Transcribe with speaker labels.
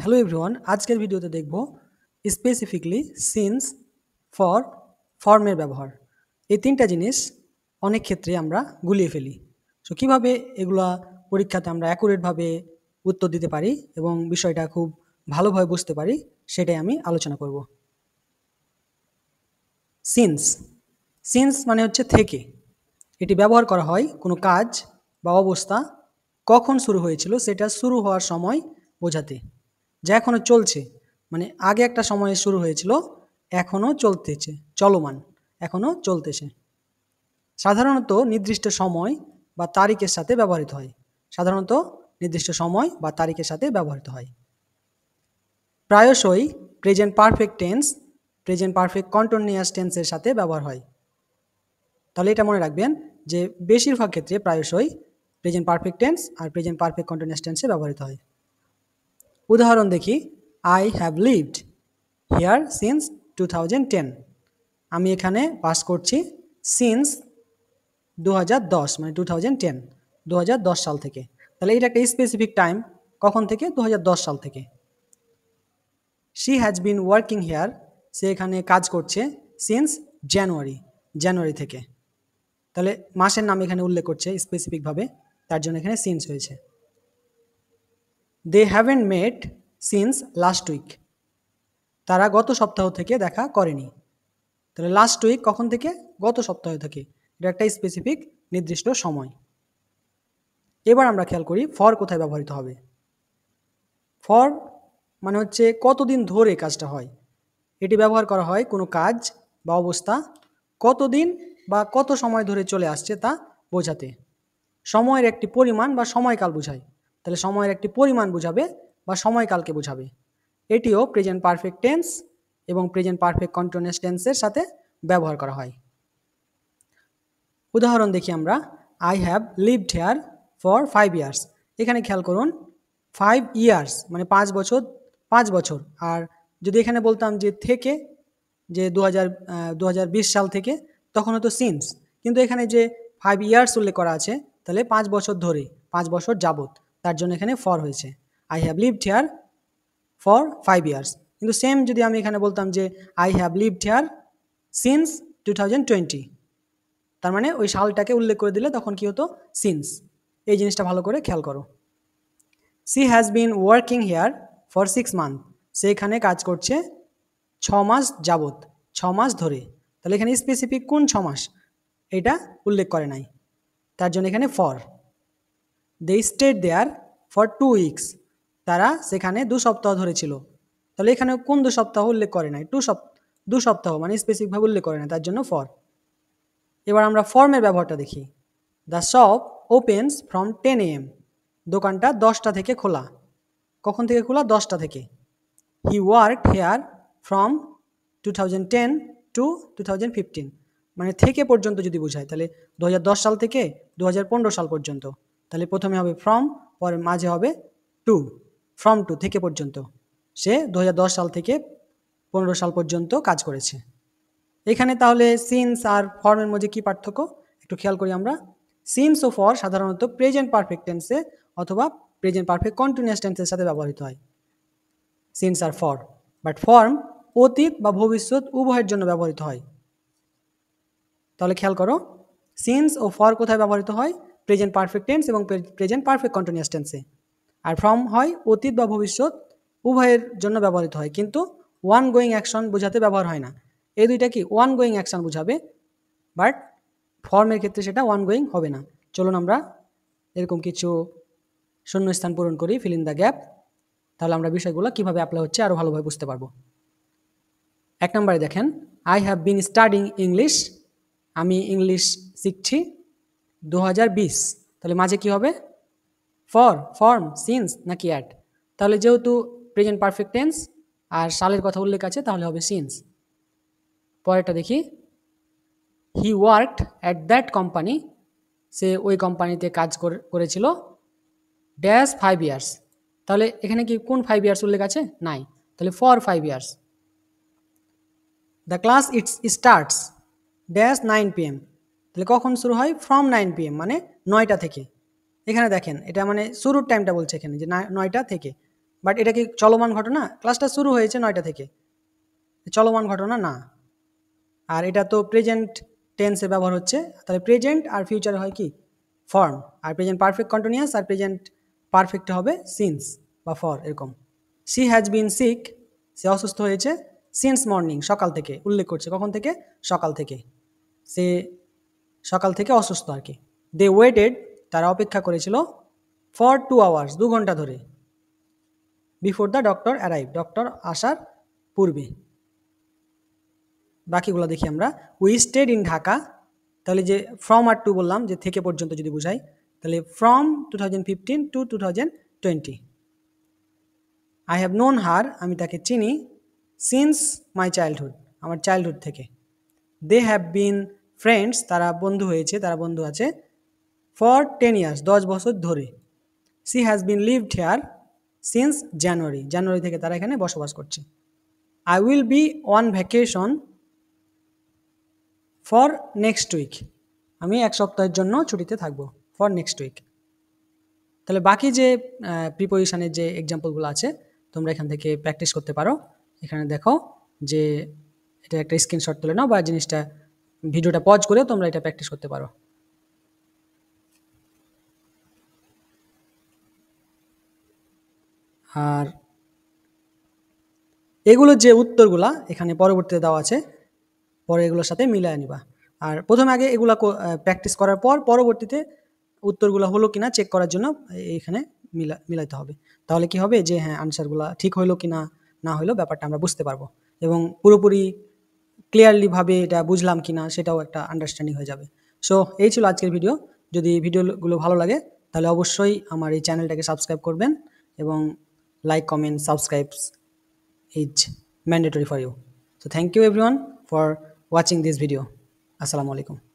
Speaker 1: Hello everyone, আজকের ভিডিওতে দেখব স্পেসিফিকলি সিন্স ফর ফর্মের ব্যবহার। এই তিনটা জিনিস অনেক ক্ষেত্রে আমরা গুলিয়ে ফেলি। সো কীভাবে এগুলা পরীক্ষাতে আমরা অ্যাকুরেটভাবে উত্তর দিতে পারি এবং বিষয়টা খুব ভালোভাবে বুঝতে পারি, সেটাই আমি আলোচনা করব। সিন্স সিন্স মানে হচ্ছে থেকে। এটি ব্যবহার করা হয় কোনো কাজ বা অবস্থা কখন শুরু হয়েছিল সেটা শুরু হওয়ার সময় বোঝাতে, যা এখনও চলছে। মানে আগে একটা সময়ে শুরু হয়েছিল, এখনও চলতেছে, চলমান, এখনও চলতেছে। সাধারণত নির্দিষ্ট সময় বা তারিখের সাথে ব্যবহৃত হয়। সাধারণত নির্দিষ্ট সময় বা তারিখের সাথে ব্যবহৃত হয়। প্রায়শই present perfect tense, present perfect continuous টেন্সের সাথে ব্যবহার হয়। তাহলে এটা মনে রাখবেন যে বেশিরভাগ ক্ষেত্রে প্রায়শই প্রেজেন্ট পারফেক্ট টেন্স আর প্রেজেন্ট পারফেক্ট কন্টিনিউয়াস টেন্সে ব্যবহৃত হয়। উদাহরণ দেখি, I have lived here since 2010। আমি এখানে বাস করছি সিন্স 2010, মানে 2010, 2010 সাল থেকে। তাহলে এটা একটা স্পেসিফিক টাইম, কখন থেকে? 2010 সাল থেকে। She has been working here, সে এখানে কাজ করছে সিন্স জানুয়ারি থেকে। তাহলে মাসের নাম এখানে উল্লেখ করছে স্পেসিফিকভাবে, তার জন্য এখানে সিন্স হয়েছে। দে হ্যাভেন্ট মেট সিন্স লাস্ট উইক, তারা গত সপ্তাহ থেকে দেখা করেনি। তাহলে লাস্ট উইক কখন থেকে? গত সপ্তাহ থেকে। এটা একটা স্পেসিফিক নির্দিষ্ট সময়। এবার আমরা খেয়াল করি ফর কোথায় ব্যবহৃত হবে। ফর মানে হচ্ছে কতদিন ধরে কাজটা হয়। এটি ব্যবহার করা হয় কোনো কাজ বা অবস্থা কতদিন বা কত সময় ধরে চলে আসছে তা বোঝাতে। সময়ের একটি পরিমাণ বা সময়কাল বোঝায়। তাহলে সময়ের একটি পরিমাণ বোঝাবে বা সময়কালকে বোঝাবে। এটিও প্রেজেন্ট পারফেক্ট টেন্স এবং প্রেজেন্ট পারফেক্ট কন্টিনিউয়াস টেন্সের সাথে ব্যবহার করা হয়। উদাহরণ দেখি আমরা, I have lived here for 5 years. এখানে খেয়াল করুন 5 ইয়ার্স মানে 5 বছর। আর যদি এখানে বলতাম যে থেকে, যে 2020 সাল থেকে, তখন হতো সিন্স। কিন্তু এখানে যে 5 ইয়ার্স উল্লেখ করা আছে, তাহলে 5 বছর ধরে, 5 বছর যাবত, তার জন্য এখানে ফর হয়েছে। I have lived here for 5 years. কিন্তু সেম যদি আমি এখানে বলতাম যে I have lived here since 2020, তার মানে ওই সালটাকে উল্লেখ করে দিলে তখন কি হতো? সিন্স। এই জিনিসটা ভালো করে খেয়াল করো। She has been working here for 6 month, সে এখানে কাজ করছে 6 মাস যাবত, 6 মাস ধরে। তাহলে এখানে স্পেসিফিক কোন 6 মাস এটা উল্লেখ করে নাই, তার জন্য এখানে for. They stayed there for 2 weeks, তারা সেখানে 2 সপ্তাহ ধরে ছিল। তাহলে এখানে কোন 2 সপ্তাহ উল্লেখ করে নাই? 2 সপ্তাহ মানে স্পেসিফিকভাবে উল্লেখ করে নাই, তার জন্য ফর। এবার আমরা ফর্মের ব্যবহারটা দেখি। The shop opens from 10 AM, দোকানটা 10টা থেকে খোলা। কখন থেকে খোলা? 10টা থেকে। He worked here from 2010 to 2015, মানে থেকে পর্যন্ত যদি বোঝায় তাহলে 2010 সাল থেকে 2015 সাল পর্যন্ত। তাহলে প্রথমে হবে ফ্রম, পরে মাঝে হবে টু, ফ্রম টু থেকে পর্যন্ত। সে 2010 সাল থেকে 15 সাল পর্যন্ত কাজ করেছে। এখানে তাহলে সিন্স আর ফর্মের মধ্যে কি পার্থক্য একটু খেয়াল করি আমরা। সিন্স ও ফর সাধারণত প্রেজেন্ট পারফেক্ট টেন্সে অথবা প্রেজেন্ট পারফেক্ট কন্টিনিউয়াস টেন্সের সাথে ব্যবহৃত হয়, সিন্স আর ফর। বাট ফর্ম অতীত বা ভবিষ্যৎ উভয়ের জন্য ব্যবহৃত হয়। তাহলে খেয়াল করো, সিন্স ও ফর কোথায় ব্যবহৃত হয়? প্রেজেন্ট পারফেক্ট টেন্স এবং প্রেজেন্ট পারফেক্ট কন্টিনিউয়াস টেন্সে। আর ফ্রম হয় অতীত বা ভবিষ্যৎ উভয়ের জন্য ব্যবহৃত হয়, কিন্তু ওয়ান গোয়িং অ্যাকশন বোঝাতে ব্যবহার হয় না। এই দুইটা কি ওয়ান গোয়িং অ্যাকশন বোঝাবে, বাট ফর্মের ক্ষেত্রে সেটা ওয়ান গোয়িং হবে না। চলুন আমরা এরকম কিছু শূন্যস্থান পূরণ করি, ফিল ইন দ্য গ্যাপ। তাহলে আমরা বিষয়গুলো কীভাবে অ্যাপ্লাই হচ্ছে আরও ভালোভাবে বুঝতে পারবো। 1 নম্বরে দেখেন, I have been studying English, আমি ইংলিশ শিখছি 2020। তাহলে মাঝে কি হবে? ফর্ম, সিন্স নাকি অ্যাট? তাহলে যেহেতু প্রেজেন্ট পারফেক্ট টেন্স আর সালের কথা উল্লেখ আছে, তাহলে হবে সিন্স। পরেরটা দেখি, he worked at that company, সে ওই কোম্পানিতে কাজ করেছিল ড্যাশ 5 ইয়ার্স। তাহলে এখানে কি কোন 5 ইয়ার্স উল্লেখ আছে? নাই, তাহলে for 5 years. The class starts dash 9 PM, তাহলে কখন শুরু হয়? ফ্রম 9 PM, মানে 9টা থেকে। এখানে দেখেন এটা মানে শুরুর টাইমটা বলছে এখানে যে 9টা থেকে। বাট এটা কি চলমান ঘটনা? ক্লাসটা শুরু হয়েছে 9টা থেকে, চলমান ঘটনা না। আর এটা তো প্রেজেন্ট টেন্সে ব্যবহার হচ্ছে, তাহলে প্রেজেন্ট আর ফিউচারে হয় কি ফর্ম, আর প্রেজেন্ট পারফেক্ট কন্টিনিউয়াস আর প্রেজেন্ট পারফেক্ট হবে সিন্স বা ফর এরকম। শি হ্যাজ বিন সিক, সে অসুস্থ হয়েছে, সিন্স মর্নিং সকাল থেকে, উল্লেখ করছে কখন থেকে, সকাল থেকে, সে সকাল থেকে অসুস্থ আর কি। দে ওয়েটেড, তারা অপেক্ষা করেছিল, ফর 2 আওয়ার্স 2 ঘন্টা ধরে, before the doctor arrive, doctor আসার পূর্বে। বাকিগুলো দেখি আমরা। উই স্টেড ইন ঢাকা, তাহলে যে ফ্রম আর টু বললাম যে থেকে পর্যন্ত যদি বুঝাই, তাহলে from 2015 to 2020। I have known her, আমি তাকে চিনি, সিন্স মাই চাইল্ডহুড, আমার চাইল্ডহুড থেকে। দে হ্যাভ বিন ফ্রেন্ডস, তারা বন্ধু হয়েছে, তারা বন্ধু আছে, ফর 10 ইয়ার্স 10 বছর ধরে। She has been lived here since January, জানুয়ারি থেকে তারা এখানে বসবাস করছে। I will be on vacation for next week, আমি 1 সপ্তাহের জন্য ছুটিতে থাকবো, ফর নেক্সট উইক। তাহলে বাকি যে প্রিপোজিশনের যে এক্সাম্পলগুলো আছে তোমরা এখান থেকে প্র্যাকটিস করতে পারো। এখানে দেখো যে এটা একটা স্ক্রিনশট তুলে নাও, বা জিনিসটা ভিডিওটা পজ করেও তোমরা এটা প্র্যাকটিস করতে পারো। আর এগুলোর যে উত্তরগুলা এখানে পরবর্তীতে দেওয়া আছে, পরে এগুলোর সাথে মিলায় নিবা। আর প্রথমে আগে এগুলো প্র্যাকটিস করার পর পরবর্তীতে উত্তরগুলো হলো কিনা চেক করার জন্য এখানে মিলাইতে হবে। তাহলে কি হবে যে হ্যাঁ আনসারগুলো ঠিক হইলো কিনা না হইলো ব্যাপারটা আমরা বুঝতে পারবো, এবং পুরোপুরি ক্লিয়ারলিভাবে এটা বুঝলাম কিনা সেটাও একটা আন্ডারস্ট্যান্ডিং হয়ে যাবে। সো এই ছিল আজকের ভিডিও। যদি ভিডিওগুলো ভালো লাগে তাহলে অবশ্যই আমার এই চ্যানেলটাকে সাবস্ক্রাইব করবেন, এবং like comment subscribes is mandatory for you. So thank you everyone for watching this video. Assalamu alaikum.